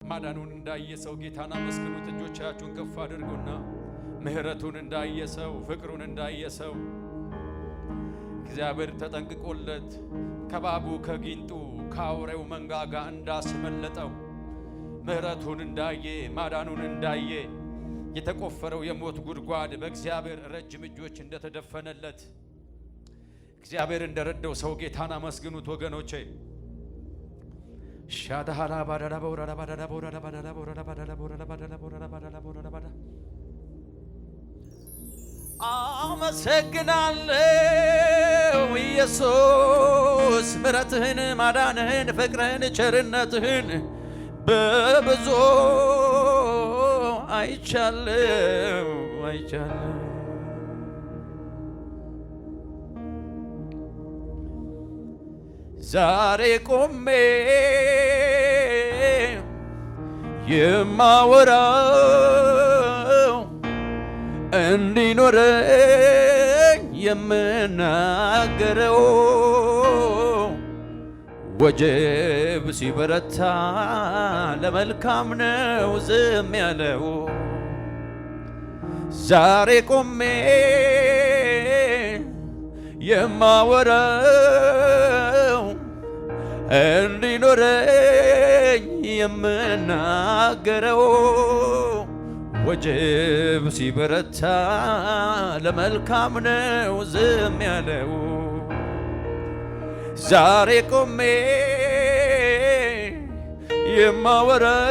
ማዳኑን እንዳየ ሰው ጌታን አመስግኑት። እጆቻችሁን ከፍ አድርጉና ምህረቱን እንዳየ ሰው ፍቅሩን እንዳየ ሰው እግዚአብሔር ተጠንቅቆለት ከባቡ ከጊንጡ ከአውሬው መንጋጋ እንዳስመለጠው ምህረቱን እንዳየ ማዳኑን እንዳየ የተቆፈረው የሞት ጉድጓድ በእግዚአብሔር ረጅም እጆች እንደተደፈነለት እግዚአብሔር እንደረዳው ሰው ጌታን አመስግኑት ወገኖቼ። ሻዳሃላ ባዳላ ቦራላ ባዳላ ቦራላ ባዳላ ቦራላ ባዳላ ቦራላ ባዳላ ቦራላ ባዳላ ቦራላ ባዳ አመሰግናለሁ ኢየሱስ ምሕረትህን ማዳንህን ፍቅርህን ቸርነትህን በብዙ አይቻለሁ አይቻለሁ። ዛሬ ቆሜ የማወራው እንዲኖረኝ የምናገረው ወጀብ ሲበረታ ለመልካም ነው ዝም ያለው። ዛሬ ቆሜ የማወራው እንዲኖረኝ የምናገረው ወጀብ ሲበረታ ለመልካም ነው ዝም ያለው። ዛሬ ቆሜ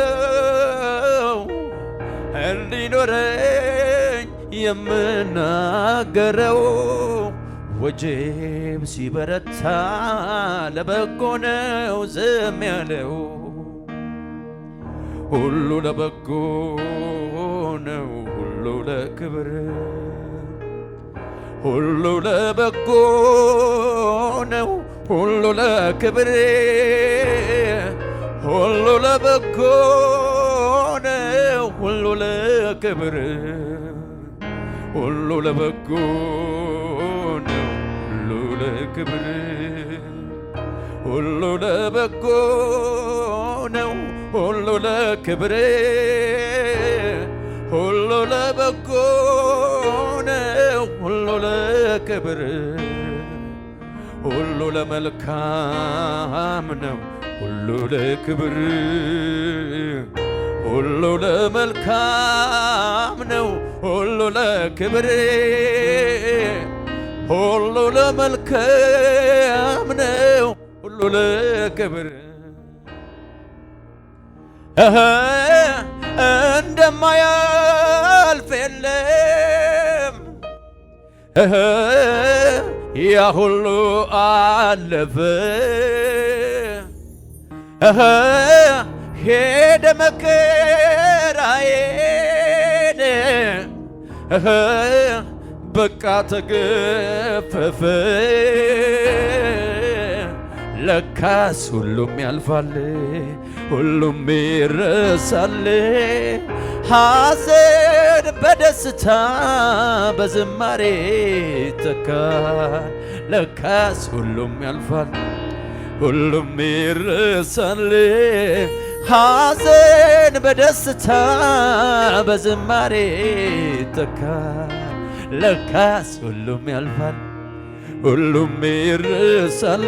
የማወራው እንዲኖረኝ የምናገረው ወጀብ ሲበረታ ለበጎ ነው ዝም ያለው። ሁሉ ለበጎ ነው ሁሉ ለክብር ሁሉ ለበጎ ነው ሁሉ ለክብር ሁሉ ለበጎ ነው ሁሉ ለክብር ሁሉ ለበጎ ነው ሁሉ ለክብር ሁሉ ለበጎ ነው ሁሉ ለክብር ሁሉ ለበጎ ነው ሁሉ ለክብር ሁሉ ለመልካም ነው ሁሉ ለክብር ሁሉ ለመልካም ነው ሁሉ ለክብር ሁሉ ለመልካም ነው ሁሉ ለክብር እንደማያልፍ የለም ያ ሁሉ አለፈ ሄደ መከራዬን በቃ ተገፈፈ ለካስ ሁሉም ያልፋል ሁሉም ይረሳል ሐዘን በደስታ በዝማሬ ይተካል ለካስ ሁሉም ያልፋል ሁሉም ይረሳል ሐዘን በደስታ በዝማሬ ይተካል ለካስ ሁሉም ያልፋል ሁሉም ይረሳል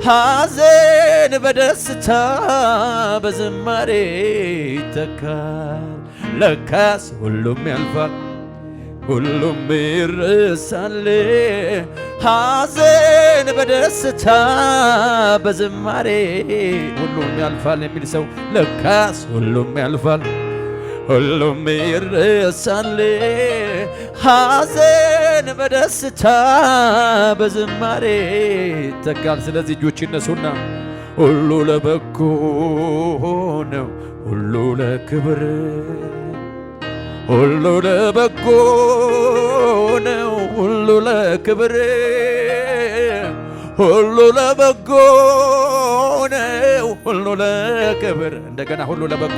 ሐዘን በደስታ በዝማሬ ይተካል ለካስ ሁሉም ያልፋል ሁሉም ይረሳል ሐዘን በደስታ በዝማሬ ሁሉም ያልፋል የሚል ሰው ለካስ ሁሉም ያልፋል ሁሉም ይረሳል ሐዘን በደስታ በዝማሬ ይተካል። ስለዚህ እጆች ይነሱና ሁሉ ለበጎ ነው ሁሉ ለክብር ሁሉ ለበጎ ነው ሁሉ ለክብር ሁሉ ለበጎ ነው ሁሉ ለክብር እንደገና ሁሉ ለበጎ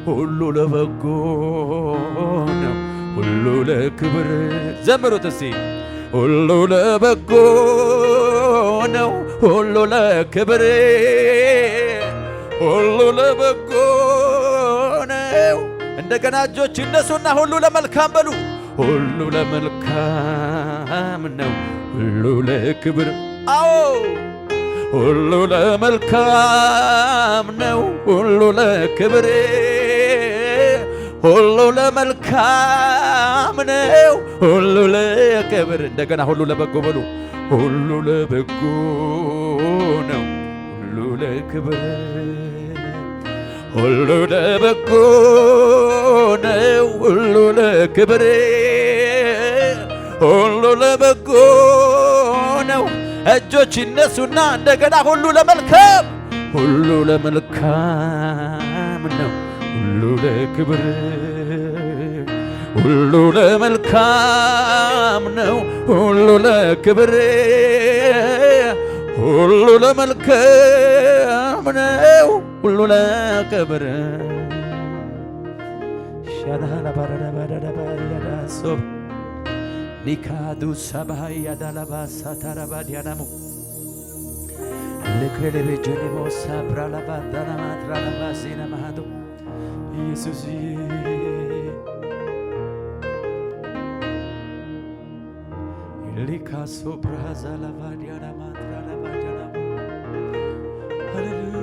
ሁሉ ለበጎ ነው ሁሉ ለክብር ዘምሩት እስቲ ሁሉ ለበጎ ነው ሁሉ ለክብር ሁሉ ለበጎ ነው። እንደገና እጆች ይነሱና ሁሉ ለመልካም በሉ። ሁሉ ለመልካም ነው፣ ሁሉ ለክብር። አዎ ሁሉ ለመልካም ነው፣ ሁሉ ለክብር። ሁሉ ለመልካም ነው፣ ሁሉ ለክብር። እንደገና ሁሉ ለበጎ በሉ። ሁሉ ለበጎ ነው፣ ሁሉ ለክብር። ሁሉ ለበጎ ነው፣ ሁሉ ለክብር። ሁሉ ለበጎ ነው። እጆች ይነሱና እንደገና ሁሉ ለመልካም፣ ሁሉ ለመልካም ነው፣ ሁሉ ለክብር። ሁሉ ለመልካም ነው፣ ሁሉ ለክብር። ሁሉ ለመልካም ነው፣ ሁሉ ለክብር። ሻዳላባራባራባያዳሶብ ኒካዱ ሰባይ ያዳላባ ሳታራባ ዲያናሙ ለክሬሌቤጀኔሞ ሳብራላባ ዳናማትራላባ ዜና ማሃዶ ኢየሱስ ሊካሶ ብራዛላባ ዲያናማትራላባ ዲያናሙ ሃሌሉያ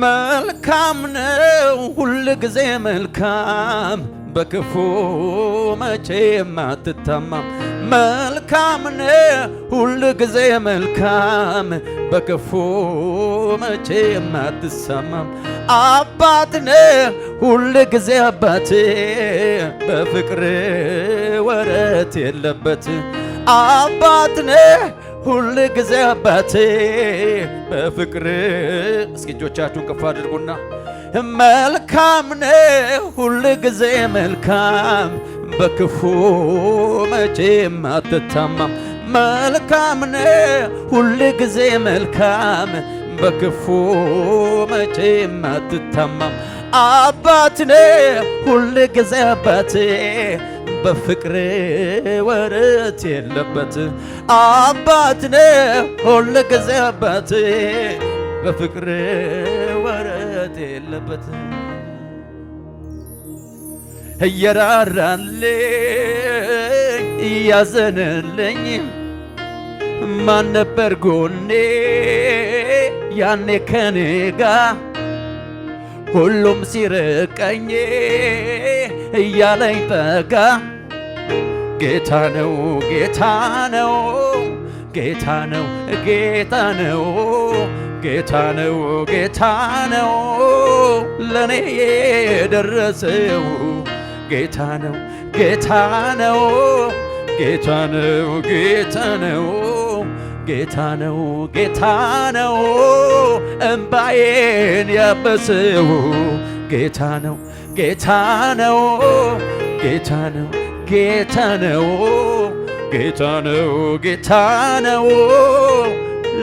መልካም ነው ሁል ጊዜ መልካም፣ በክፉ መቼም አትታማም። መልካም ነው ሁል ጊዜ መልካም፣ በክፉ መቼም አትሳማም። አባት ነህ ሁል ጊዜ አባቴ፣ በፍቅር ወረት የለበት። አባት ነህ ሁል ጊዜ አባቴ በፍቅር። እስኪ እጆቻችሁን ከፍ አድርጉና መልካም ነህ ሁል ጊዜ መልካም፣ በክፉ መቼም አትታማም። መልካም ነህ ሁል ጊዜ መልካም፣ በክፉ መቼም አትታማም። አባት ነህ ሁል ጊዜ አባቴ፣ በፍቅር ወረት የለበት። አባት ነህ ሁል ጊዜ አባቴ፣ በፍቅር ወረት የለበት። እየራራልኝ እያዘነልኝ ማን ነበር ጎኔ ያኔ ከኔ ጋ? ሁሉም ሲርቀኝ እያለኝ ጠጋ። ጌታ ነው ጌታ ነው ጌታ ነው ጌታ ነው ጌታ ነው ጌታ ነው ለኔ የደረሰው። ጌታ ነው ጌታ ነው ጌታ ነው ጌታ ነው ጌታ ነው ጌታ ነው እምባዬን ያበሰው። ጌታ ነው ጌታ ነው ጌታ ነው ጌታ ነው ጌታ ነው ጌታ ነው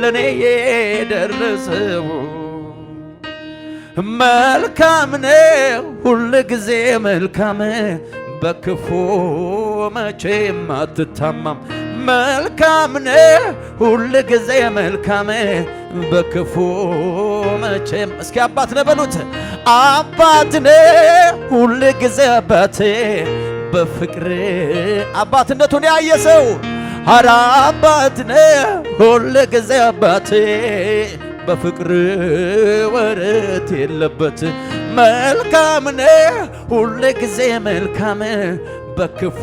ለኔ የደረሰው። መልካም ነው ሁል ጊዜ መልካም፣ በክፉ መቼም አትታማም። መልካም ነህ ሁል ጊዜ መልካም፣ በክፉ መቼም። እስኪ አባት ነህ በሉት። አባት ነህ ሁል ጊዜ አባቴ፣ በፍቅር አባትነቱን ያየ ሰው ኧረ አባት ነህ ሁል ጊዜ አባቴ፣ በፍቅር ወረት የለበት። መልካም ነህ ሁል ጊዜ መልካም፣ በክፉ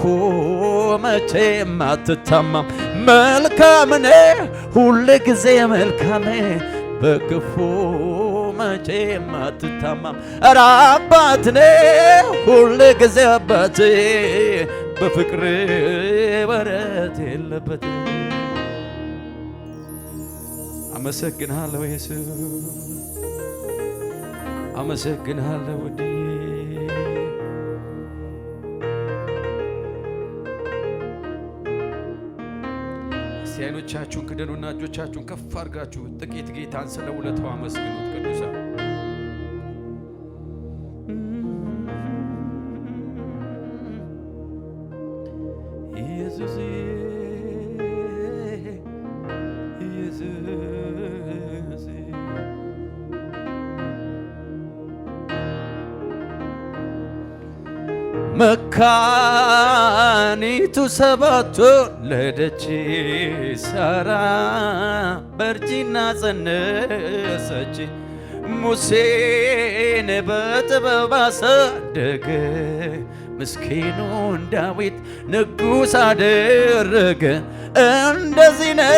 መቼም አትታማም። መልካም ነህ ሁል ጊዜ መልካም፣ በክፉ መቼም አትታማም። ኧረ አባት ነህ ሁል ጊዜ አባቴ፣ በፍቅር ወረት የለበት። አመሰግንሃለሁ ኢየሱስ፣ አመሰግንሃለሁ ውዴ። እስቲ አይኖቻችሁን ክደኑና እጆቻችሁን ከፍ አድርጋችሁ ጥቂት ጌታን ስለ ውለታው አመስግኑት። ቅዱሳን መካኒቱ ሰባቶ ለደች ሳራ በእርጅና ጸነሰች ሙሴን በጥበብ አሳደገ ምስኪኑን ዳዊት ንጉሥ አደረገ። እንደዚህ ነው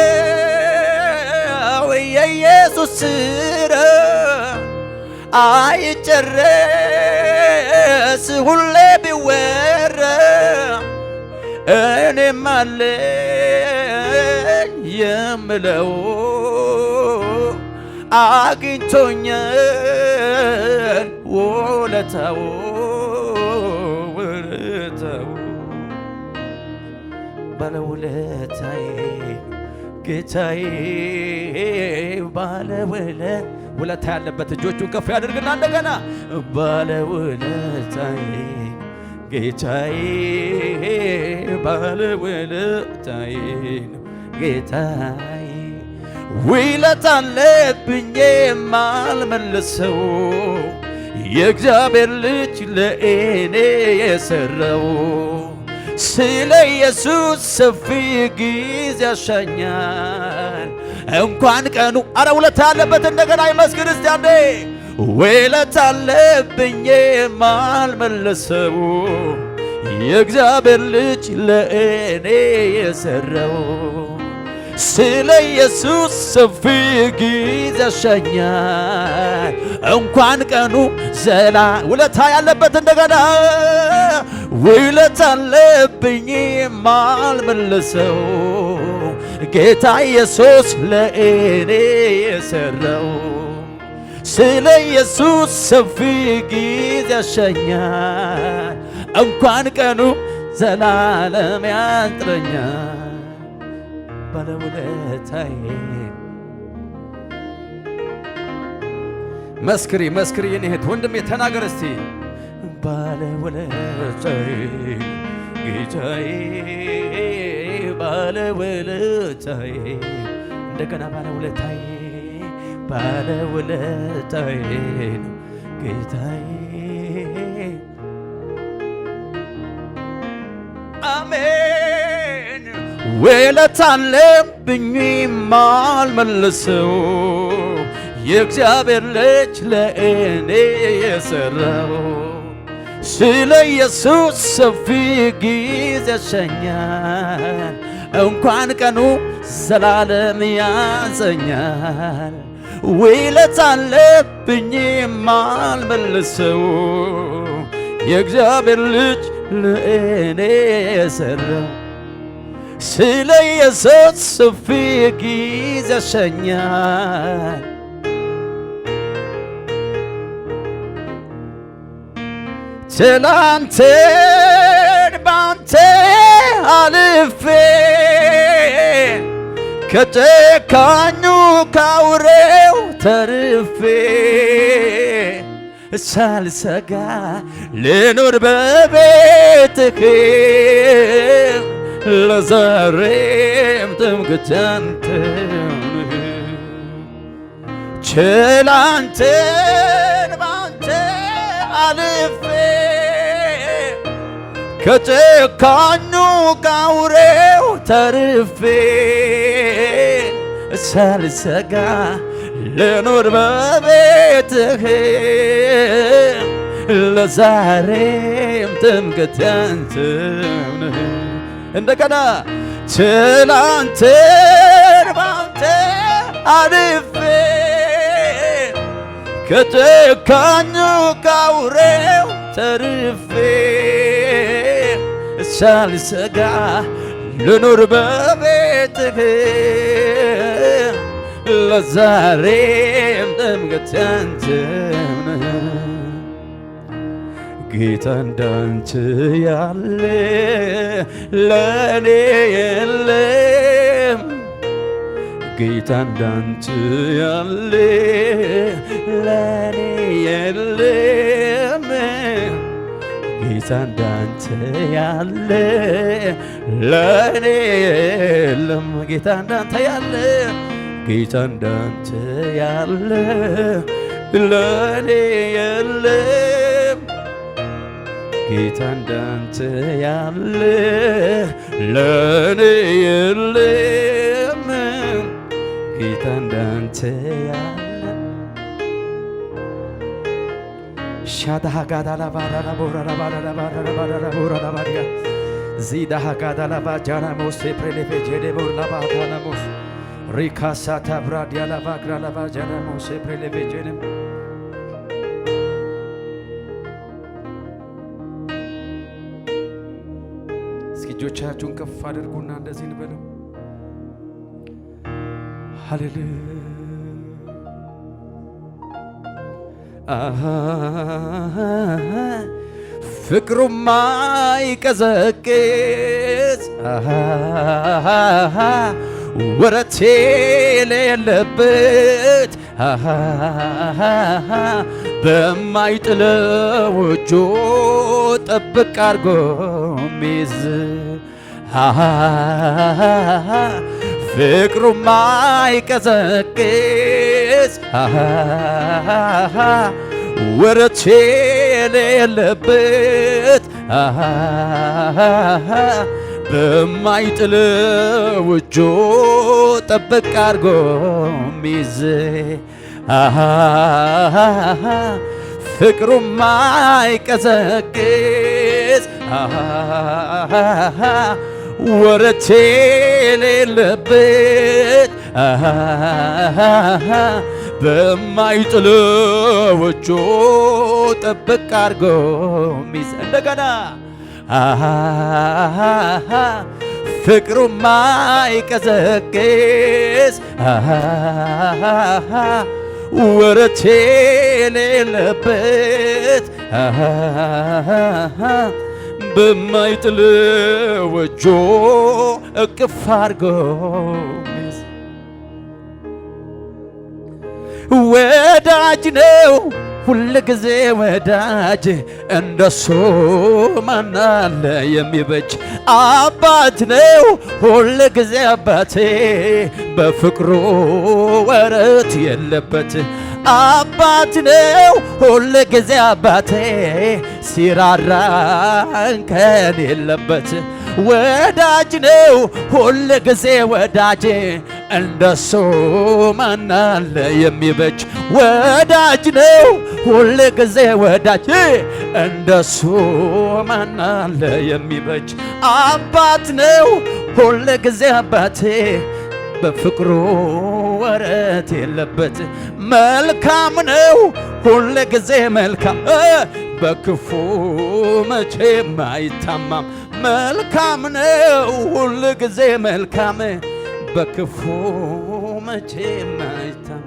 የኢየሱስ ሥራ አይጨረስ ሁሌ ቢወራ እኔም አለኝ የምለው አግኝቶኛል ውለታው ባለውለታዬ ጌታዬ ውለታ ያለበት እጆቹን ከፍ ያድርግና እንደገና ባለውለታዬ ጌታዬ ባለውለታዬ ጌታዬ ውለታ አለብኝ የማልመልሰው የእግዚአብሔር ልጅ ለእኔ የሠራው ስለ ኢየሱስ ሰፊ ጊዜ ያሻኛል እንኳን ቀኑ አረ ውለታ ያለበት እንደገና ይመስክር እስቲ አንዴ ውለታ አለብኝ የማልመልሰው የእግዚአብሔር ልጅ ለእኔ የሠራው ስለ ኢየሱስ ሰፊ ጊዜ ያሻኛል እንኳን ቀኑ ውለታ ያለበት እንደገና ውለታ አለብኝ የማልመልሰው ጌታ ኢየሱስ ለእኔ የሠራው ስለ ኢየሱስ ሰፊ ጊዜ ያሻኛል እንኳን ቀኑ ዘላለም ያጥረኛል ባለውለታዬ መስክሪ የኔ እህት ወንድሜ ተናገር እስቲ ባለውለታዬ ጌታዬ ባለውለታዬ እንደገና ባለውለታዬ ጌታዬ አሜን ውለታ አለብኝ የማልመልሰው የእግዚአብሔር ልጅ ለእኔ የሠራው ስለ ኢየሱስ ሰፊ ጊዜ ያሻኛል እንኳን ቀኑ ዘላለም ያንሰኛል ውለታ አለብኝ የማልመልሰው የእግዚአብሔር ልጅ ለእኔ የሠራው ስለ ኢየሱስ ሰፊ ጊዜ ያሻኛል ትላንትን ባንተ አልፌ ከጨካኙ ካውሬው ተርፌ ሳልሰጋ ልኑር በቤትህ ለዛሬም ትምክህቴ አንተ ትላንትን ባንተ አልፌ ከጨካኙ ካውሬው ተርፌ ሳልሰጋ ልኑር በቤትህ ለዛሬም ትምክህቴ አንተ ነህ እንደገና ትላንትን ባንተ አልፌ ከጨካኙ ካውሬው ተርፌ ሳልሰጋ ልኑር በቤትህ ለዛሬም ትምክህቴ አንተ ነህ ጌታ እንዳንተ ያለ ለእኔ የለም ጌታ እንዳንተ ያለ ለእኔ የለም ጌታ እንዳንተ ያለ ለእኔ የለም ጌታ እንዳንተ ያለ ጌታ እንዳንተ ያለ ለእኔ የለም ጌታ እንዳንተ ያለ ለኔ የለም ጌታ እንዳንተ ያለ ሻዳሃ ጋዳላ ባራላ ቦራላ ባራላ ባራላ ባራላ ቦራላ ባሪያ ዚዳሃ ጋዳላ ባጃና ሞሴ ፕሬሌፌ ጄዴ ቦርላ ባታና ሞስ ሪካሳ ታብራዲያ ላ ባግራላ ባጃና ሞሴ ፕሬሌፌ ጄዴ እጆቻችሁን ከፍ አድርጉና እንደዚህ እንበለው። ሃሌሉያ ፍቅሩማ ይቀዘቅዝ ወረት የሌለበት በማይጥለው እጁ ጥብቅ አድርጎ ሚይዝ ፍቅሩማ ይቀዘቅዝ ወረት የሌለበት በማይጥለው እጁ ጥብቅ አድርጎ ሚይዝ ፍቅሩማ ይቀዘቅዝ ወረት የሌለበት በማይጥለው እጁ ጥብቅ አድርጎ ሚይዝ እንደገና ፍቅሩማ ይቀዘቅዝ ወረት የሌለበት በማይጥለው እጁ እቅፍ አድርጎ ሚይዝ ወዳጅ ነው ሁል ጊዜ ወዳጅ እንደሱ ማን አለ የሚበጅ አባት ነው ሁል ጊዜ አባቴ በፍቅሩ ወረት የለበት አባት ነው ሁል ጊዜ አባቴ ሲራራ እንከን የለበት ወዳጅ ነው ሁል ጊዜ ወዳጅ እንደሱ ማን አለ የሚበጅ ወዳጅ ነው ሁል ጊዜ ወዳጅ እንደሱ ማን አለ የሚበጅ አባት ነው ሁል ጊዜ አባቴ በፍቅሩ ወረት የለበት መልካም ነው ሁል ጊዜ መልካም በክፉ መቼም አይታማም መልካም ነው ሁል ጊዜ መልካም በክፉ መቼም አይታማም።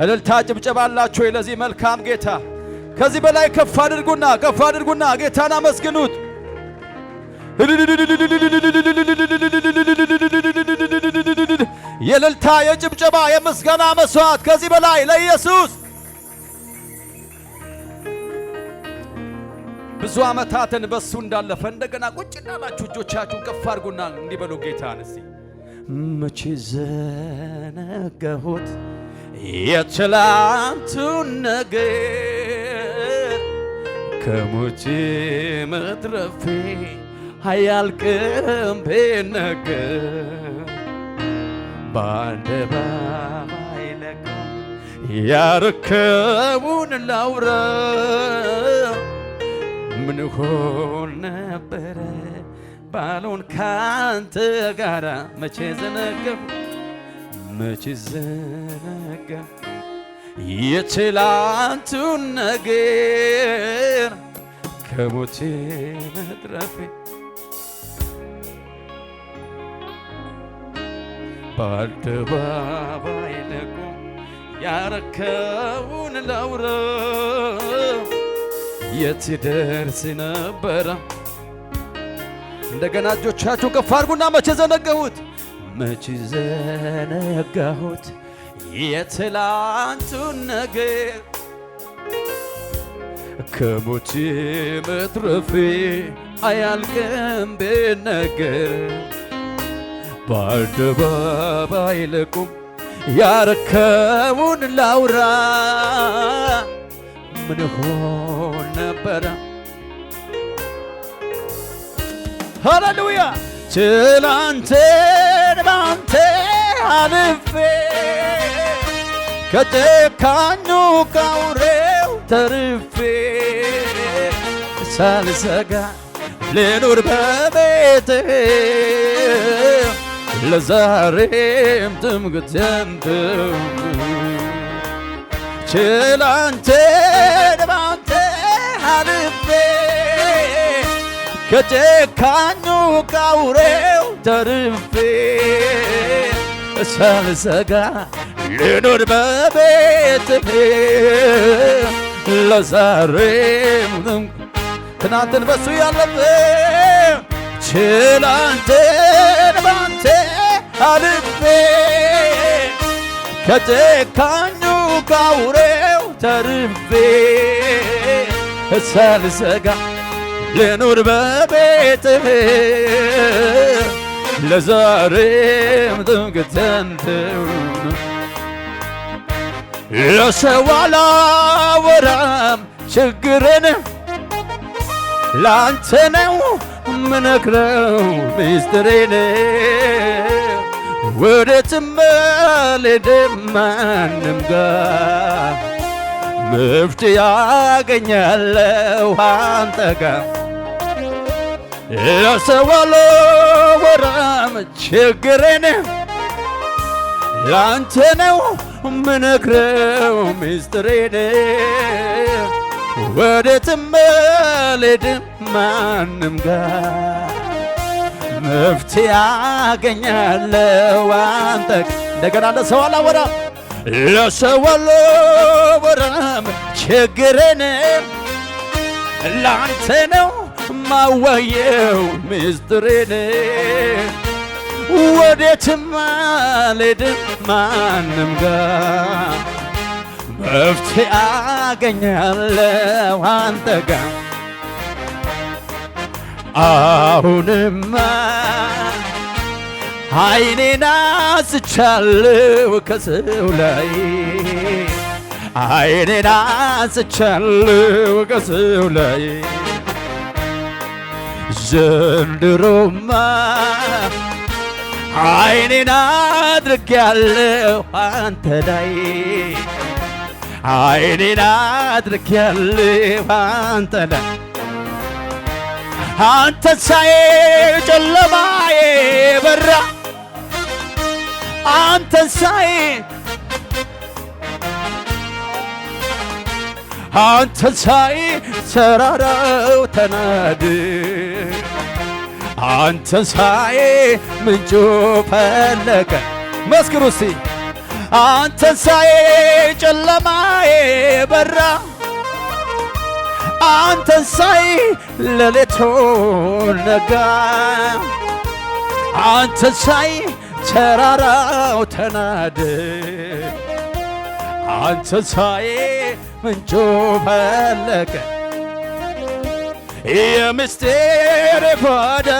እልልታ ጭብጨባ አላችሁ ለዚህ መልካም ጌታ። ከዚህ በላይ ከፍ አድርጉና ጌታን አመስግኑት። የእልልታ የጭብጨባ የምስጋና መስዋዕት ከዚህ በላይ ለኢየሱስ። ብዙ ዓመታትን በሱ እንዳለፈ እንደገና ቁጭ እንዳላችሁ እጆቻችሁን ከፍ አድርጉና እንዲበሉ ጌታን እስቲ መቼ ዘነጋሁት የትላንቱን ነገር ከሞቴ መትረፌ አያልቅም ቢነገር በአደባባይ ለቆም ያረከቡን ላውራ ምን ሆን ነበረ ባልሆን ካንተ ጋራ መቼ ዘነጋሁ የትላንቱን ነገር ከሞቴ መትረፌ በአደባባይ ለቆም ያረከቡን ላውራ የት ደርስ ነበረ። እንደገና እጆቻችሁ ከፍ አድርጉና መቼ ዘነጋሁት የትላንቱን ነገር ከሞቴ መትረፌ አያልቅም ቢነገር በአደባባይ ልቁም ያረከቡን ላውራ ምን ሆን ነበረ ሃሌሉያ ትላንትን ባንተ አልፌ ከጨካኙ ከአውሬው ተርፌ ሳልሰጋ ልኑር በቤትህ ለዛሬም ትምክህቴን ትላንትን ባንተ አልፌ ከጨካኙ ከአውሬው ተርፌ ሳልሰጋ ልኑር በቤትህ ለዛሬም ትናንትን በሱ ያለፈ ትላንትን ባንተ አልፌ ከጨካኙ ከአውሬው ተርፌ ሳልሰጋ ልኑር በቤትህ ለዛሬም ትምክህቴን ለሰው አላወራም ችግሬን ላንተ ነው ምነግረው ሚስጥሬን ወዴትም አልሄድም ማንም ጋር መፍትሄ ያገኛለሁ አንተ ጋር ለሰው አላወራም ችግሬን ላንተ ነው ምነግረው ሚስጥሬን ወዴትም አልሄድም ማንም ጋር መፍትሄ ያገኛለሁ አንተ እንደገና ለሰው አላወራም ችግሬን ላንተ ነው ማዋየው ሚስጥሬን ወዴትም አልሄድም ማንም ጋር መፍትሄ አገኛለሁ አንተ ጋር አሁንማ ዓይኔን አንስቻለሁ ከሰው ላይ ዓይኔን አንስቻለሁ ከሰው ላይ ዘንድሮማ ዓይኔን አድርጌያለሁ አንተ ላይ ዓይኔን አድርጌያለሁ አንተ ላይ አንተ ሳይ ጨለማዬ በራ አንተ ሳይ አንተ ሳይ ተራራው ተናድ አንተ ሳይ ምንጩ ፈለቀ መስክሩ እስቲ አንተ ሳይ ጨለማዬ በራ አንተ ሳይ ሌሊቱ ነጋ አንተ ሳይ ተራራው ተናደ አንተ ሳይ ምንጩ ፈለቀ የምስጢር ጓዳ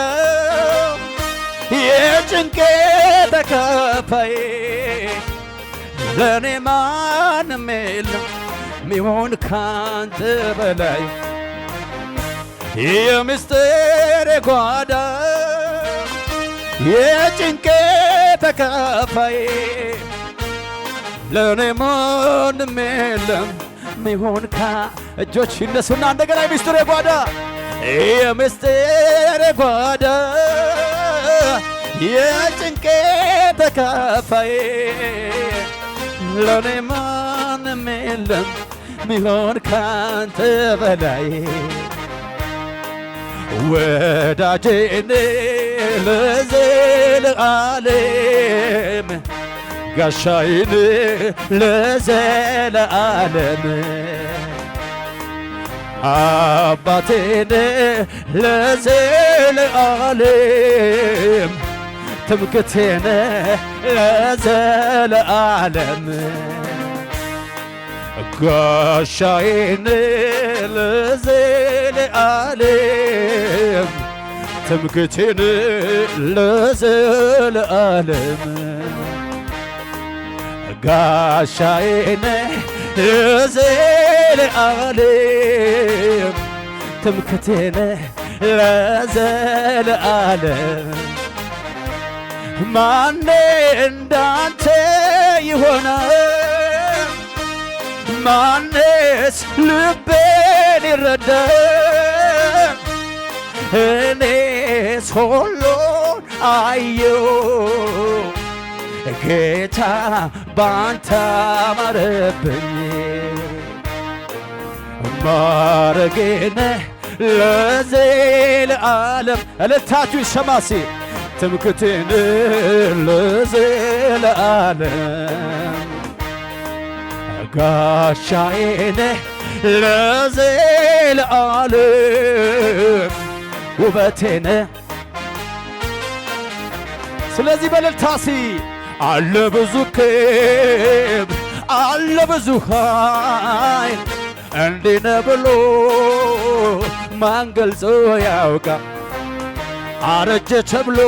የጭንቄ ተካፋይ ለኔ ማንም የለም ሚሆን ካንተ በላይ የምስጢር ጓዳ የጭንቄ ተካፋይ ለኔ ማንም የለም ሚሆን እጆች ይነሱና እንደገና የምስጢር ጓዳ የምስጢር ጓዳ የጭንቄ ተካፋይ ለኔ ማንም የለም ሚሆን ካንተ በላይ ወዳጄን ለዘለዓለም ጋሻዬን ለዘለዓለም አባቴን ለዘለዓለም ትምክህቴን ለዘለዓለም ጋሻዬን ለዘለዓለም ትምክህቴን ለዘለዓለም ጋሻዬን ለዘለዓለም ትምክህቴን ለዘለዓለም ማን እንዳንተ ይሆናል? ማንስ ልቤን ይረዳል? እኔስ ሁሉን አየሁ ጌታ ባንተ አማረብኝ። ማረጌነ ለዘለዓለም እልልታችሁ ይሰማሲ ትምክህቴን ለዘለዓለም ጋሻዬን ለዘለዓለም ውበቴን። ስለዚህ በእልልታሲ አለ ብዙ ክብር አለ ብዙ ኃይል እንዲህ ነው ብሎ ማን ገልጾ ያውቃል? አረጀ ተብሎ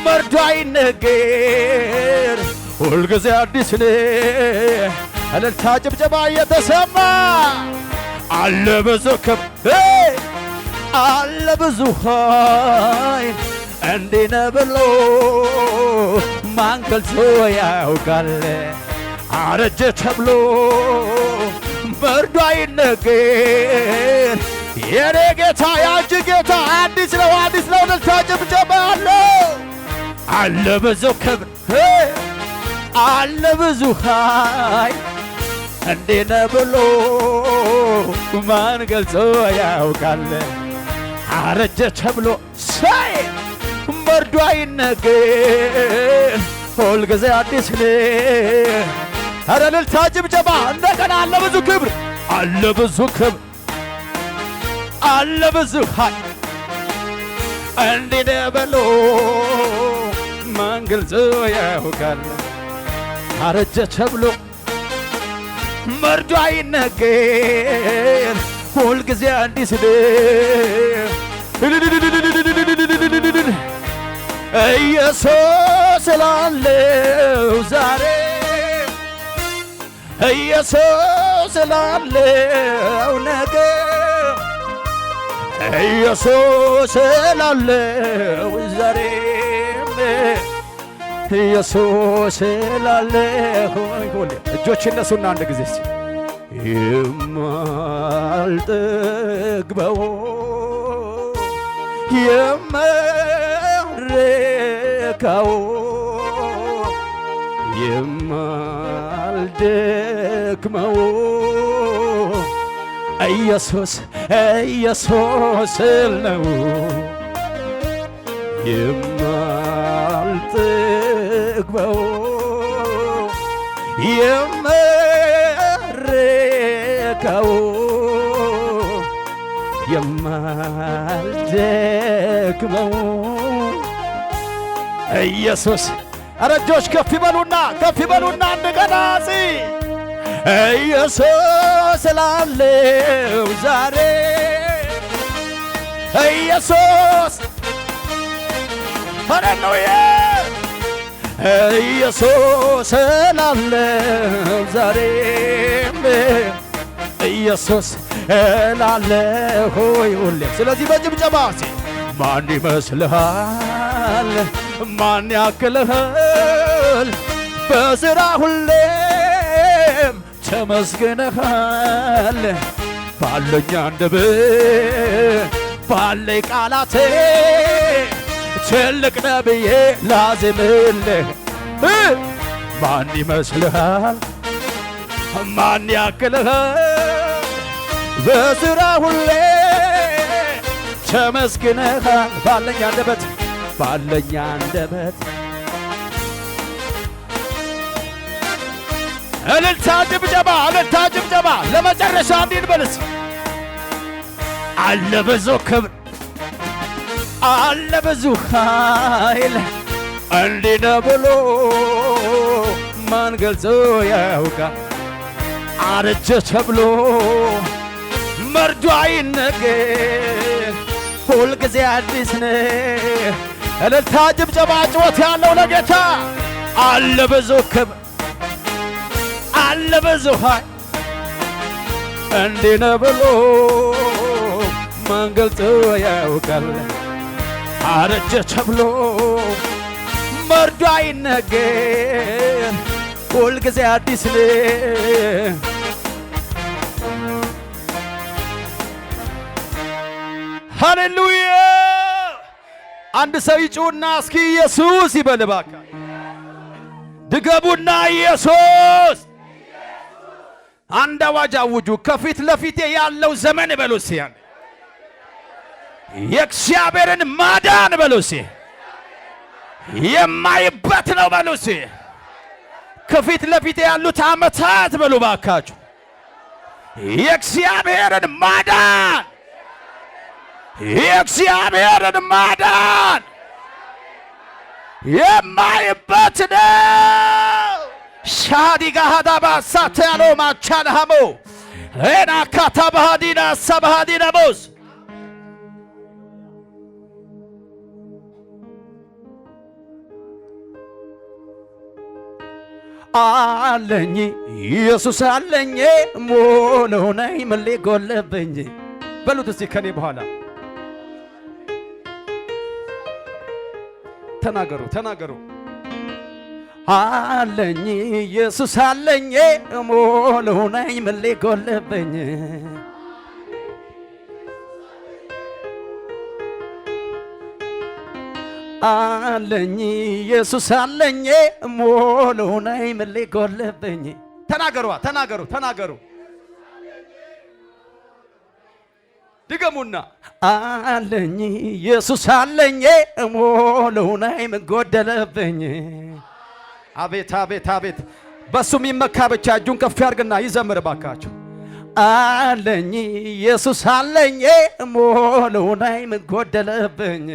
መርዶ አይነገር ሁልጊዜ አዲስ ነው። እልልታ ጭብጨባ እየተሰማ አለ ብዙ ክብር አለ ብዙ ኃይል እንዲህ ነው ብሎ ማን ገልጾ ያውቃል? አረጀ ተብሎ መርዶ አይነገር የኔ ጌታ ያንቺ ጌታ አዲስ ነው አዲስ ነው። እልልታ ጭብጨባ አለ ብዙ ክብር አለ ብዙ ኃይል እንዲህ ነው ብሎ ማን ገልጾ ያውቃል? አረጀ ተብሎ ሳይ መርዶ አይነገር ሁልጊዜ አዲስ ነው። ኧረ እልልታ ጭብጨባ እንደገና አለ ብዙ ክብር አለ ብዙ ክብር አለ ብዙ ኃይል እንዲህ ነው ብሎ ማን ገልጾ ያውቃል? አረጀ ተብሎ መርዶ አይነገር ሁልጊዜ አዲስ ነው። ኢየሱስ ስላለው ዛሬ ኢየሱስ ስላለው ነገ ኢየሱስ ስላለው ዛሬም ኢየሱስ ስላለው ሁሌ እጆች እነሱና አንድ ጊዜ የማልጠግበው የማልረካው የማልደክመው ኢየሱስ ኢየሱስ ነው። የማልጠግበው የማልረካው የማልደክመው ኢየሱስ። ኧረ እጆች ከፍ ይበሉና እንደገና ኢየሱስ ስላለው ዛሬ ኢየሱስ ሃሌሉያ ኢየሱስ ስላለው ዛሬ ኢየሱስ ስላለው ሁሌ። ስለዚህ በጭብጨባ ማን ይመስልሃል? ማን ያክልሃል? በሥራ ሁሌም ተመስግነሃል። ባለኝ አንደበት ባለኝ ቃላቴ ትልቅ ነብዬ ላዜምልህ። ማን ይመስልሃል? ማን ያክልሃል? በሥራ ሁሌ ተመስግነሃል። ባለኝ አንደበት እልልታ ጭብጨባ ለመጨረሻ እንዲን በልስ አለ ብዙ ክብር አለ ብዙ ኃይል እንዲህ ነው ብሎ ማን ገልጾ ያውቃል? አረጀ ተብሎ መርዶ አይነገር ሁልጊዜ አዲስ ነው። እልልታ ጭብጨባ ጭወት ያለው ለጌታ አለ ብዙ ክብር አለ ብዙ ኃይል እንዲህ ነው ብሎ ማን ገልጦ ያውቃል? አረጀ ተብሎ መርዶ አይነገር፣ ሁልጊዜ አዲስ ነው። ሃሌሉያ! አንድ ሰው ይጩና እስኪ ኢየሱስ ይበል እባክህ። ድገቡና ኢየሱስ። አንድ አዋጅ አውጁ። ከፊት ለፊቴ ያለው ዘመን በሉሲ የእግዚአብሔርን ማዳን በሉሲ የማይበት ነው በሉሲ። ከፊት ለፊቴ ያሉት ዓመታት በሉ ባካችሁ የእግዚአብሔርን ማዳን የእግዚአብሔርን ማዳን የማይበት ነው። ሻዲጋ ሃዳባ ሳተያሎ ማቻልሃሞ ኤና ካታባሃዲና ሰባሃዲና ቦስ አለኝ ኢየሱስ አለኝ ሙሉ ነኝ ምን ሊጎልብኝ በሉት እስቲ ከኔ በኋላ ተናገሩ ተናገሩ። አለኝ ኢየሱስ አለኝ ሙሉ ነኝ ምን ሊጎልብኝ አለኝ ኢየሱስ አለኝ ሙሉ ነኝ ምን ሊጎልብኝ ተናገሩ ተናገሩ ተናገሩ ድገሙና አለኝ ኢየሱስ አለኝ ሙሉ ነኝ ምን ጎደለብኝ። አቤት አቤት አቤት! በሱ የሚመካ ብቻ እጁን ከፍ ያርግና ይዘምር ባካችሁ። አለኝ ኢየሱስ አለኝ ሙሉ ነኝ ምን ጎደለብኝ።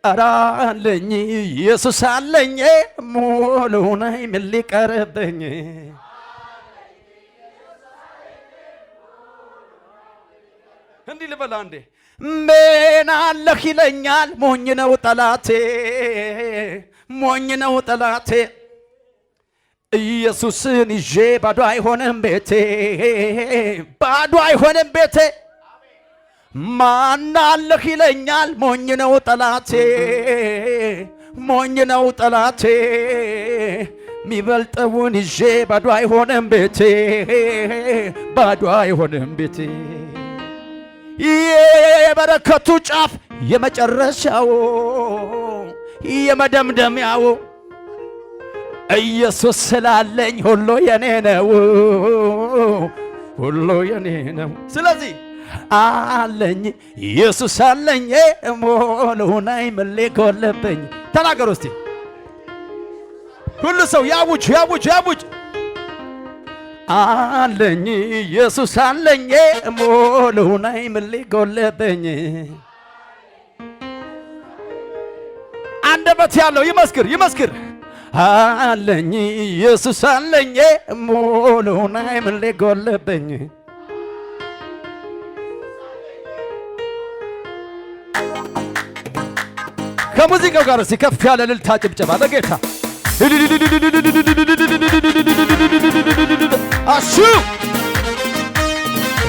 ኧረ አለኝ ኢየሱስ አለኝ ሙሉ ነኝ ምን ሊቀርብኝ። እንዲህ ልበላ እንዴ ምን አለህ ይለኛል ሞኝ ነው ጠላቴ ሞኝ ነው ጠላቴ ኢየሱስን ይዤ ባዶ አይሆንም ቤቴ ባዶ አይሆንም ቤቴ ማን አለህ ይለኛል ሞኝ ነው ጠላቴ ሞኝ ነው ጠላቴ ሚበልጠውን ይዤ ባዶ አይሆንም ቤቴ ባዶ አይሆንም ቤቴ የበረከቱ ጫፍ የመጨረሻው የመደምደሚያው ኢየሱስ ስላለኝ ሁሉ የኔ ነው ሁሉ የኔ ነው። ስለዚህ አለኝ ኢየሱስ አለኝ ሙሉ ነኝ ምን ሊጎልብኝ። ተናገሩ እስቲ ሁሉ ሰው ያውጅ ያውጅ ያውጅ። አለኝ ኢየሱስ አለኝ ሙሉ ነኝ ምን ሊጎልብኝ። አንደበት ያለው ይመስክር ይመስክር። አለኝ ኢየሱስ አለኝ ሙሉ ነኝ ምን ሊጎልብኝ። ከሙዚቃው ጋር እስቲ ከፍ ያለ እልልታ ጭብጨባ ለጌታ አሹ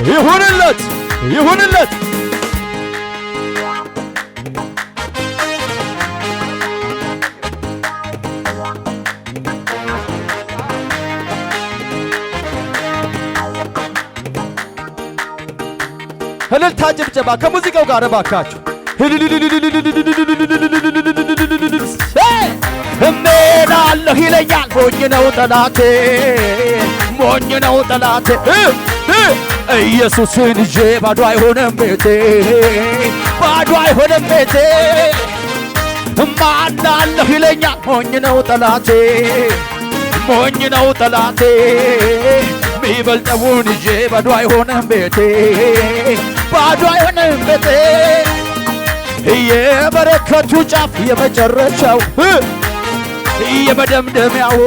ይሁንለት ይሁንለት። እልልታ ጭብጨባ ከሙዚቃው ጋር እባካችሁ። ምን አለህ ይለኛል ሞኝ ነው ጠላቴ ሞኝ ነው ጠላቴ ኢየሱስን ይዤ ባዶ አይሆንም ቤቴ ባዶ አይሆንም ቤቴ። ማን አለህ ይለኛል ሞኝ ነው ጠላቴ ሞኝ ነው ጠላቴ ሚበልጠውን ይዤ ባዶ አይሆንም ቤቴ ባዶ አይሆንም ቤቴ። የበረከቱ ጫፍ የመጨረሻው የመደምደሚያው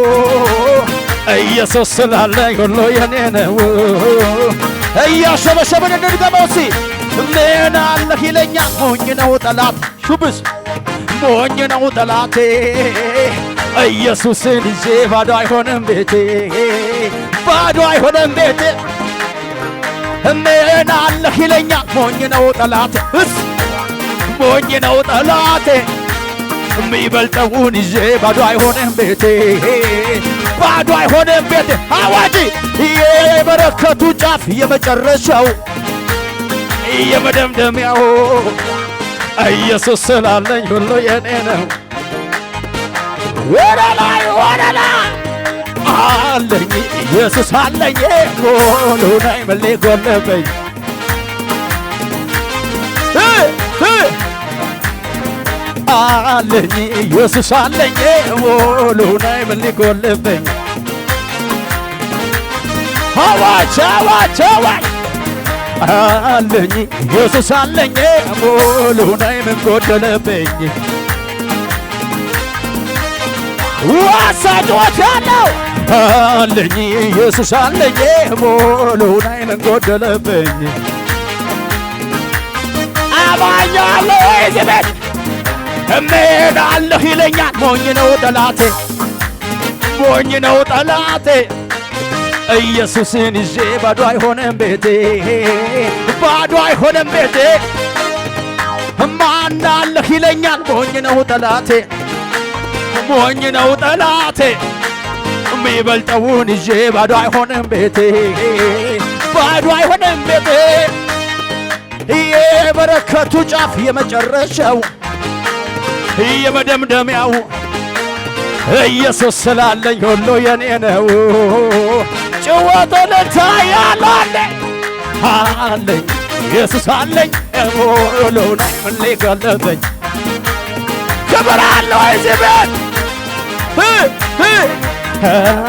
ኢየሱስ ስላለኝ ሁሉ የኔ ነው። እያሸበሸብን እንድገመው እስቲ ምን አለህ ይለኛል ሞኝ ነው ጠላት ሹብስ ሞኝ ነው ጠላቴ ኢየሱስን ይዤ ባዶ አይሆንም ቤቴ ባዶ አይሆንም ቤቴ ምን አለህ ይለኛል ሞኝ ነው ጠላቴ ሞኝ ነው ጠላቴ የሚበልጠውን ይዤ ባዶ አይሆንም ቤቴ ባዶ አይሆንም ቤቴ አዋጂ የበረከቱ ጫፍ የመጨረሻው የመደምደሚያው ኢየሱስ ስላለኝ ሁሉ የኔ ነው ወራላይ አለኝ ኢየሱስ አለኝ ሁሉን አይመሌ ጎለበኝ አለኝ ኢየሱስ አለኝ ሁሉን አይመሌ ጎለበኝ አዋጅ አዋጅ አዋጅ አለኝ ኢየሱስ አለኝ ሙሉን አይምን ጎደለብኝ ዋሳጆች ያለው አለኝ ኢየሱስ አለኝ ሙሉን አይምን ጎደለብኝ አማኛለሁ እዚህ ቤት እምሄዳለሁ ይለኛል ሞኝ ነው ጠላቴ ሞኝ ነው ጠላቴ ኢየሱስን ይዤ ባዶ አይሆንም ቤቴ ባዶ አይሆንም ቤቴ ማን አለህ ይለኛል ሞኝ ነው ጠላቴ ሞኝ ነው ጠላቴ የሚበልጠውን ይዤ ባዶ አይሆንም ቤቴ ባዶ አይሆንም ቤቴ የበረከቱ ጫፍ የመጨረሻው የመደምደሚያው ኢየሱስ ስላለኝ ሁሉ የኔ ነው ጭወቱን ታያለህ አለኝ ኢየሱስ አለኝ ሙሉን አይምን ሊጎለበኝ ክብር አለው እዚህ ቤት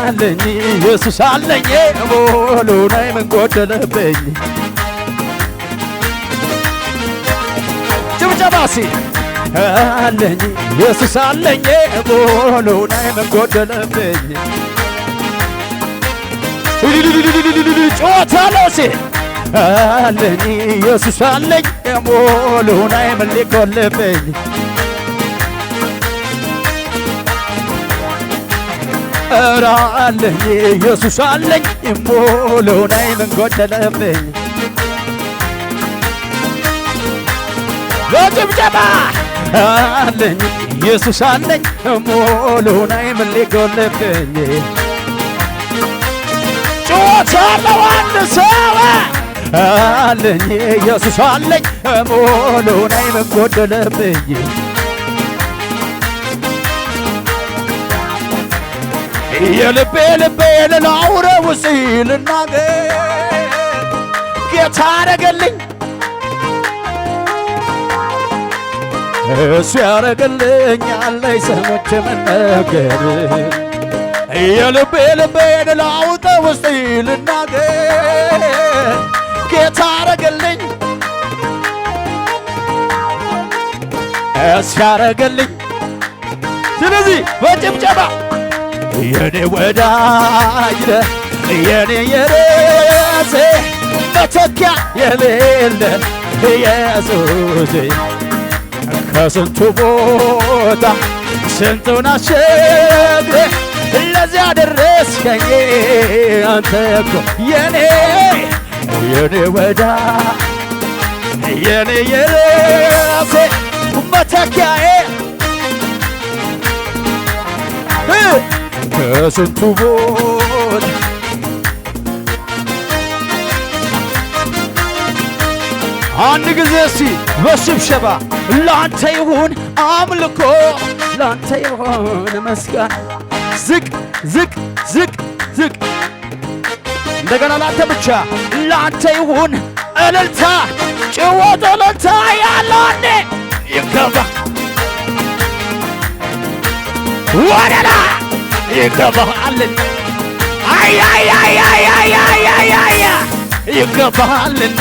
አለኝ ኢየሱስ አለኝ ሙሉን አይምን ጎደለብኝ ጭብጨባሲ አለኝ ኢየሱስ አለኝ ሙሉን አይምን ጎደለብኝ ጮታለሲ አለኝ ኢየሱስ አለኝ ሙሉን አይምን ሊጎለብኝ ኧረ አለኝ ኢየሱስ አለኝ ሙሉን አይምን ጎደለብኝ ለጭብጨባ አለኝ ኢየሱስ አለኝ ሙሉን አይምን ሊጎለብኝ ጮታለው አንድ ሰው አለኝ ኢየሱስ አለኝ ሙሉን አይምን ጎደለብኝ የልቤ ልቤን ላውራው ሲል ልናገር ጌታ አረገልኝ እሱ ያረገልኛል ሰሞች መናገር የልቤ ልቤን ላውጣው ሲል ልናገር ጌታ አረገልኝ እሱ ያረገልኝ ስለዚህ በጭብጨባ የኔ ወዳጅ የኔ የራሴ መተኪያ የሌለ ኢየሱስ ከስንቱ ቦታ ስንቱን አሸግሬ ለዚያ ደረስከኝ አንተ እኮ የኔ ወዳጅ የኔ የራሴ መተኪያዬ ከስንቱ ቦታ አንድ ጊዜ እስቲ በሽብሸባ ላንተ ይሁን አምልኮ ላንተ ይሁን መስጋና ዝቅ ዝቅ ዝቅ ዝቅ እንደገና ላንተ ብቻ ላንተ ይሁን እልልታ ጭወት እልልታ ያለኔ ይገባ ወደላ ይገባልና አያያያያያያያያ ይገባልና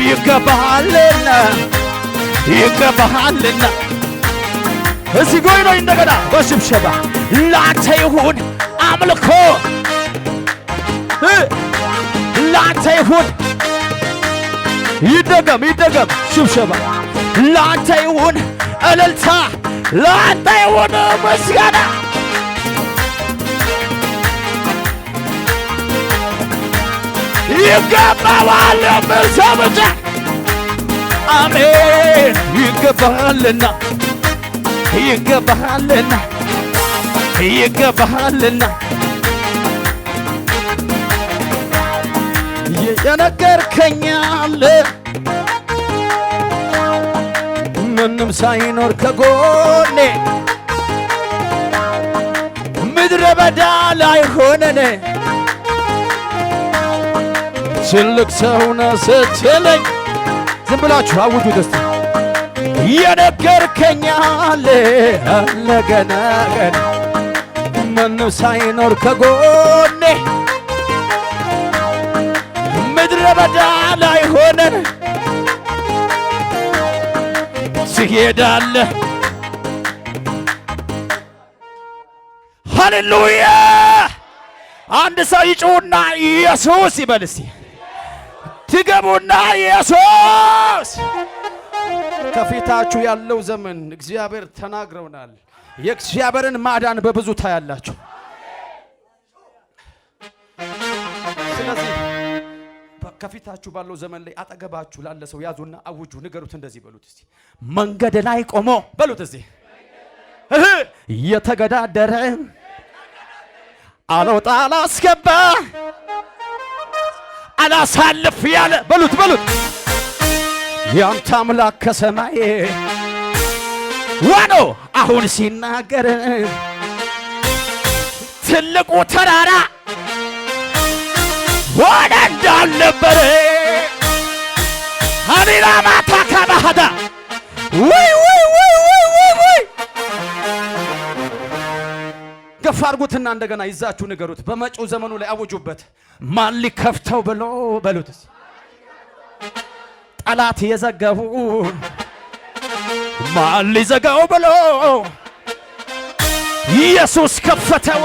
ይገባልና ይገባልና እዚህ ጎይ ነው እንደገና በሽብሸባ ላንተ ይሁን አምልኮ ላንተ ይሁን ይደገም ሽብሸባ ላንተ ይሁን እልልታ ለአንተ ይሁን ምስጋና። ይገባዋል የሚል ሰው ብቻ አሜን። ይገባሃልና ይገባሃልና ይገባሃልና የነገርከኛል ምንም ሳይኖር ከጎኔ ምድረ በዳ ላይ ሆነን ትልቅ ሰው ነህ ስትለኝ ዝም ብላችሁ አውጁ ደስታ የነገርከኛል ገና ገና ምንም ሳይኖር ከጎኔ ምድረ በዳ ላይ ሆነን ትሄዳለህ። ሃሌሉያ! አንድ ሰው ይጩና ኢየሱስ ይበል እስቲ። ትገቡና ኢየሱስ። ከፊታችሁ ያለው ዘመን እግዚአብሔር ተናግረውናል። የእግዚአብሔርን ማዳን በብዙ ታያላችሁ። ስለዚህ ከፊታችሁ ባለው ዘመን ላይ አጠገባችሁ ላለ ሰው ያዙና አውጁ፣ ንገሩት፣ እንደዚህ በሉት እስቲ። መንገድ ላይ ቆሞ በሉት እስቲ የተገዳደረ አልወጣ አላስገባ አላሳልፍ ያለ በሉት በሉት ያንተ አምላክ ከሰማይ ዋኖ አሁን ሲናገር ትልቁ ተራራ ወደ እንዳልነበረ ሀኒላ ማታ ካባሃዳ ወይ ወይ ወይ ወይ ወይ ገፋ አድርጉትና እንደገና ይዛችሁ ንገሩት። በመጪው ዘመኑ ላይ አውጁበት። ማን ሊከፍተው ብሎ በሉት። ጠላት የዘጋው ማን ሊዘጋው ብሎ ኢየሱስ ከፈተው።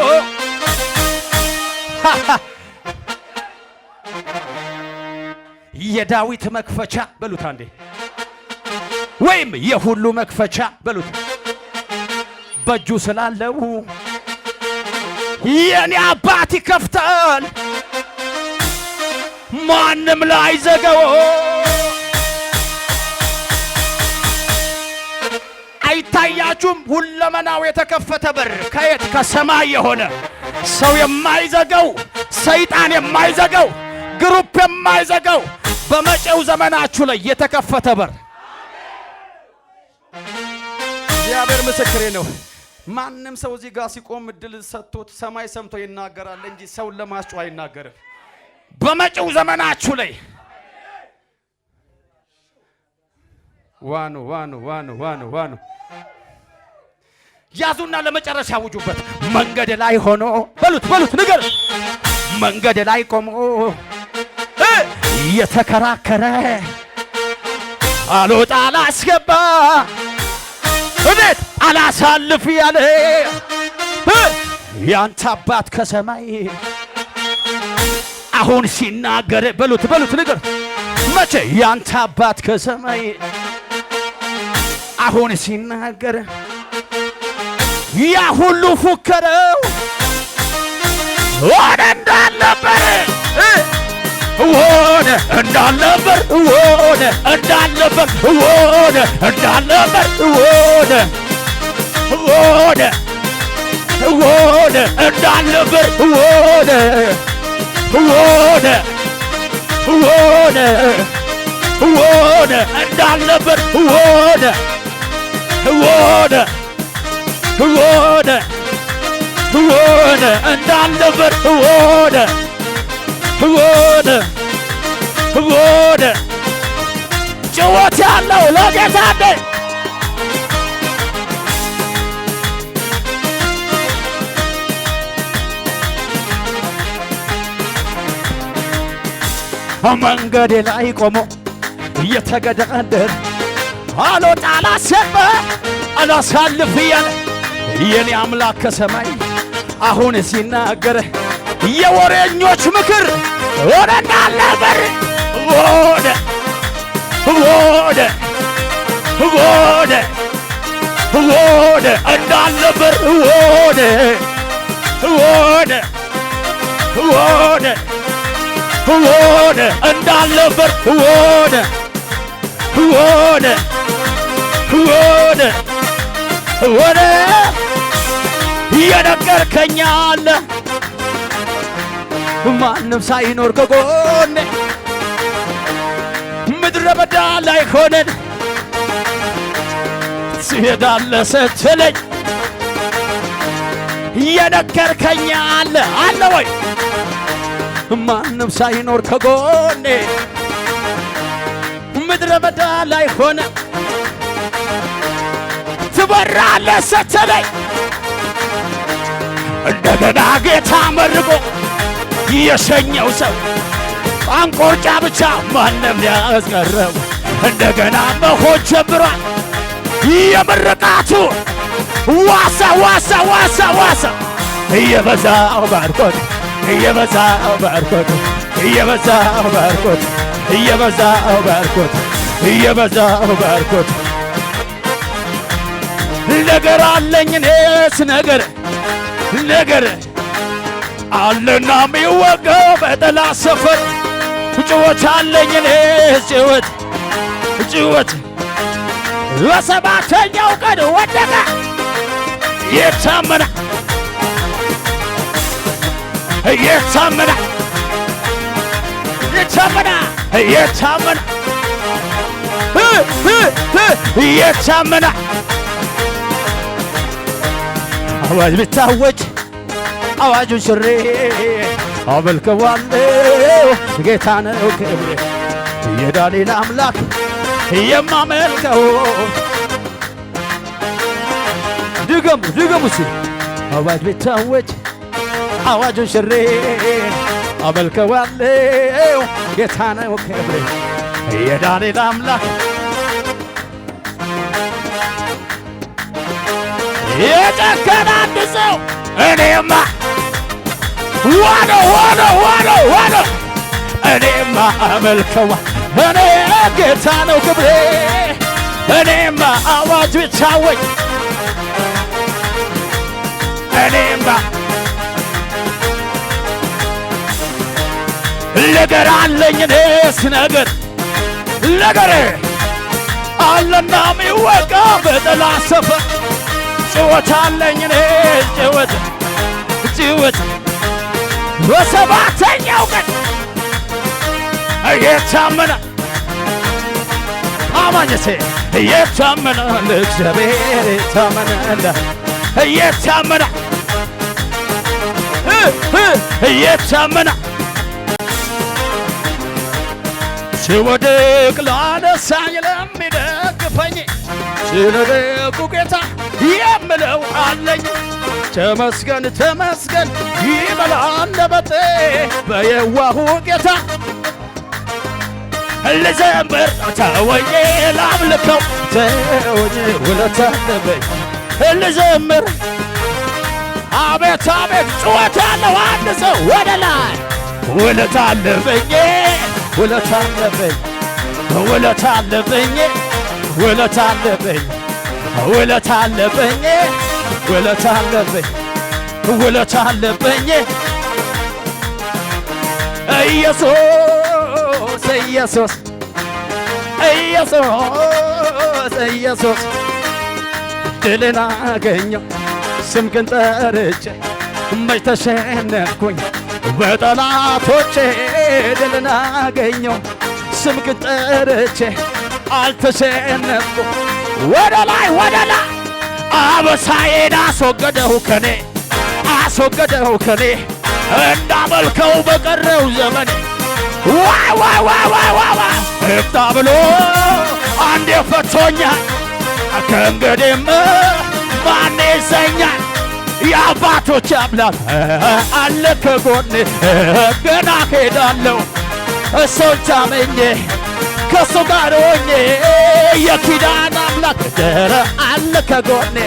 የዳዊት መክፈቻ በሉት አንዴ፣ ወይም የሁሉ መክፈቻ በሉት። በእጁ ስላለው የኔ አባት ይከፍታል፣ ማንም ላይ ዘጋው። አይታያችሁም? ሁለመናው የተከፈተ በር ከየት? ከሰማይ የሆነ ሰው የማይዘጋው፣ ሰይጣን የማይዘጋው፣ ግሩፕ የማይዘጋው በመጪው ዘመናችሁ ላይ የተከፈተ በር። እግዚአብሔር ምስክሬ ነው። ማንም ሰው እዚህ ጋር ሲቆም እድል ሰጥቶት ሰማይ ሰምቶ ይናገራል እንጂ ሰውን ለማስጮህ አይናገርም። በመጪው ዘመናችሁ ላይ ዋኑ ዋኑ ዋኑ ዋኑ ዋኑ ያዙና ለመጨረሻ አውጁበት። መንገድ ላይ ሆኖ በሉት በሉት ንገር። መንገድ ላይ ቆሞ የተከራከረ አልወጣ አላስገባ እቤት አላሳልፍ ያለ ያንተ አባት ከሰማይ አሁን ሲናገር በሉት በሉት ንገር። መቼ? ያንተ አባት ከሰማይ አሁን ሲናገር ያ ሁሉ ፉከረው ወደ እንዳልነበር ወደ እንዳልነበር ወደ እንዳልነበር ወደ እንዳልነበር ወደ ወደ ወደ እንዳልነበር ወደ ወደ ወደ ወደ እንዳልነበር ወደ ወደ ወደ ወደ እንዳልነበር ወደ ወደ ወደ ጭወት ያለው ለጌታ ነኝ። መንገዴ ላይ ቆሞ እየተገዳደረ አልወጣ አላስገባ አላሳልፍ እያለ የኔ አምላክ ከሰማይ አሁን ሲናገር የወሬኞች ምክር ወደ እንዳልነበር ወደ ወደ ወደ ሆነ እንዳልነበር ሆነ ሆነ ሆነ ሆነ እንዳልነበር ሆነ ሆነ ሆነ ሆነ የነገርከኝ አለ ማንም ሳይኖር ከጎኔ ምድረ በዳ ላይ ሆነን ትሄዳለህ ስትለኝ የነገርከኝ አለ ወይ ማንም ሳይኖር ከጎኔ ምድረ በዳ ላይ ሆነ ትበራለህ ስትለኝ እንደገና ጌታ መርቆ የሸኘው ሰው አንቆርጫ ብቻ ማንም ሊያስቀረው እንደገና መሆን ጀምሯል። የምርቃቱ ዋሳ ዋሳ ዋሳ ዋሳ እየበዛው ባርኮት እየበዛው ባርኮት እየበዛው ባርኮት እየበዛው ባርኮት እየበዛው ባርኮት ነገር አለኝ እኔስ ነገር አለና የሚወጋው በጠላት ሰፈር ጭወት አለኝ እኔስ ጭወት በሰባተኛው ቀን ወደቀ የታመነ አዋጅ ቢታወጅ አዋጁን ሽሬ አመልከዋለሁ ጌታ ነው ክብሬ የዳንኤል አምላክ የማመልከው ድገሙ ሲል አዋጅ ቢታወጅ አዋጁን ሽሬ አመልከዋለሁ ጌታ ነው ክብሬ የዳንኤል አምላክ የጨከነ አንድ ሰው እኔማ ዋኖ እኔማ አመልከዋ እኔ ጌታ ነው ክብሬ እኔማ አዋጅ ቢታወጅ እኔማ ነገር አለኝ እኔስ ነገር አለና የሚወጋ በጠላት ሰፈር ጭወት አለኝ እኔስ ጭወት በሰባተኛው ቀን እየታመነ አማኝሴ እየታመነ ለእግዚአብሔር እየታመነ ስወድቅ ላነሳኝ ለሚደግፈኝ ስለደጉ ጌታ የምለው አለኝ ተመስገን ይበል አንደበቴ በየዋሁ ጌታ ልዘምር ተወኝ ላምልከው ተወኝ ውለታ አለብኝ ልዘምር አቤት ጩኸት ያለው አንድ ሰው ወደ ላይ ውለታ አለብኝ ኢየሱስ ድልን አገኘው ስምህን ጠርቼ መች ተሸነፍኩኝ በጠላቶቼ ድልን አገኘው ስምህን ጠርቼ አልተሸነፍኩም ወደ ላይ አበሳዬን አስወገደው ከኔ እንዳመልከው በቀረው ዘመኔ ዋይ እፍታ ብሎ አንዴ ፈቶኛል ከእንግዲህም ማን ይዘኛል የአባቶች አምላክ አለ ከጎኔ ገና ሄዳለሁ እሱን ታምኜ ከእሱ ጋር ሆኜ የኪዳን አምላክ አለ ከጎኔ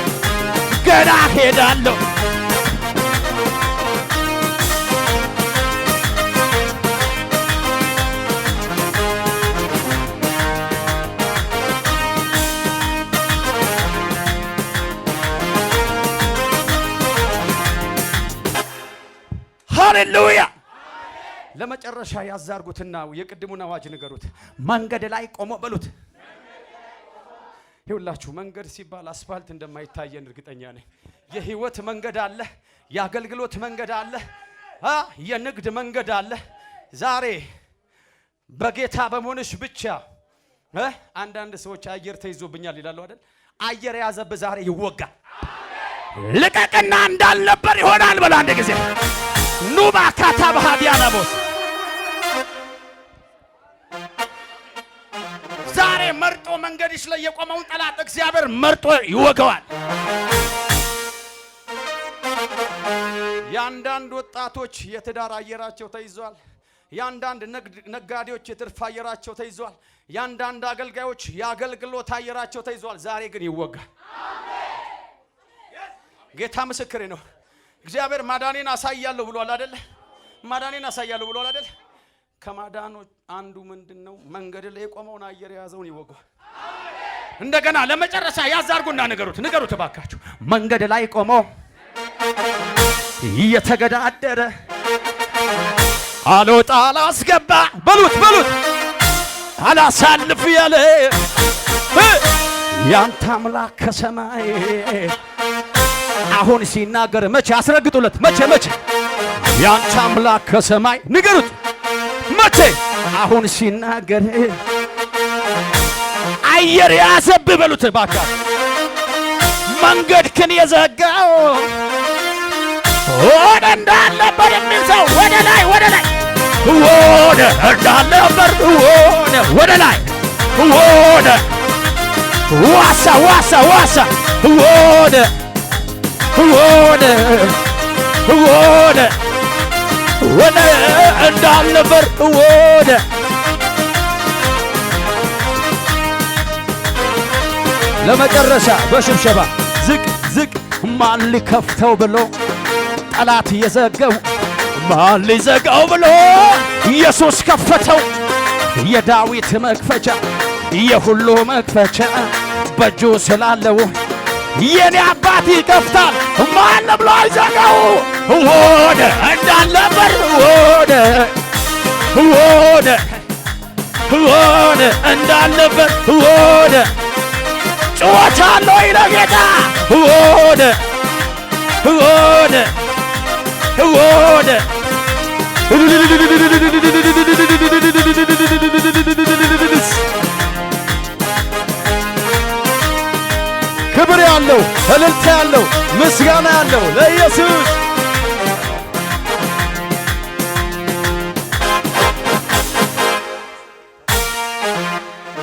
ገና ሄዳለሁ ሃሌሉያ። ለመጨረሻ ያዛርጉትና የቅድሙን አዋጅ ንገሩት። መንገድ ላይ ቆሞ በሉት። ይኸውላችሁ መንገድ ሲባል አስፋልት እንደማይታየን እርግጠኛ ነኝ። የህይወት መንገድ አለ፣ የአገልግሎት መንገድ አለ፣ የንግድ መንገድ አለ። ዛሬ በጌታ በመሆንሽ ብቻ አንዳንድ ሰዎች አየር ተይዞብኛል ይላሉ አይደል? አየር የያዘብህ ዛሬ ይወጋል። ልቀቅና እንዳልነበር ይሆናል። በላ አንድ ጊዜ ኑባ ካታ በሃዲያናቦስ ዛሬ መርጦ መንገድሽ ላይ የቆመውን ጠላት እግዚአብሔር መርጦ ይወጋዋል። ያንዳንድ ወጣቶች የትዳር አየራቸው ተይዟል። ያንዳንድ ነጋዴዎች የትርፍ አየራቸው ተይዟል። ያንዳንድ አገልጋዮች የአገልግሎት አየራቸው ተይዟል። ዛሬ ግን ይወጋል። ጌታ ምስክሬ ነው። እግዚአብሔር ማዳኔን አሳያለሁ ብሏል አይደል? ማዳኔን አሳያለሁ ብሏል አይደል? ከማዳኖች አንዱ ምንድነው? መንገድ ላይ የቆመውን አየር የያዘውን ይወጋል። እንደገና ለመጨረሻ ያዛርጉና ንገሩት እባካችሁ። መንገድ ላይ ቆሞ እየተገዳደረ አልወጣ አላስገባ በሉት አላሳልፍ ያለ ያንተ አምላክ ከሰማይ አሁን ሲናገር መቼ አስረግጡለት። መቼ ያንተ አምላክ ከሰማይ ንገሩት። መቼ አሁን ሲናገር አየር ያዘብ በሉት ባካችሁ። መንገድክን የዘጋው ወደ እንዳልነበር የሚል ሰው ወደ ላይ ወደ እንዳልነበር ወደ ላይ ዋሳ ወደ እንዳልነበር ለመጨረሻ በሽብሸባ ዝቅ ማን ሊከፍተው ብሎ ጠላት የዘጋው ማን ሊዘጋው ብሎ ኢየሱስ ከፈተው። የዳዊት መክፈቻ የሁሉ መክፈቻ በእጁ ስላለው የኔ አባት ይከፍታል። ማን ብሎ አይዘጋው? ወደ እንዳልነበር ወደ እንዳልነበር ጩኸታለሁ ለጌታ ክብር ያለው እልልታ ያለው ምስጋና ያለው ለኢየሱስ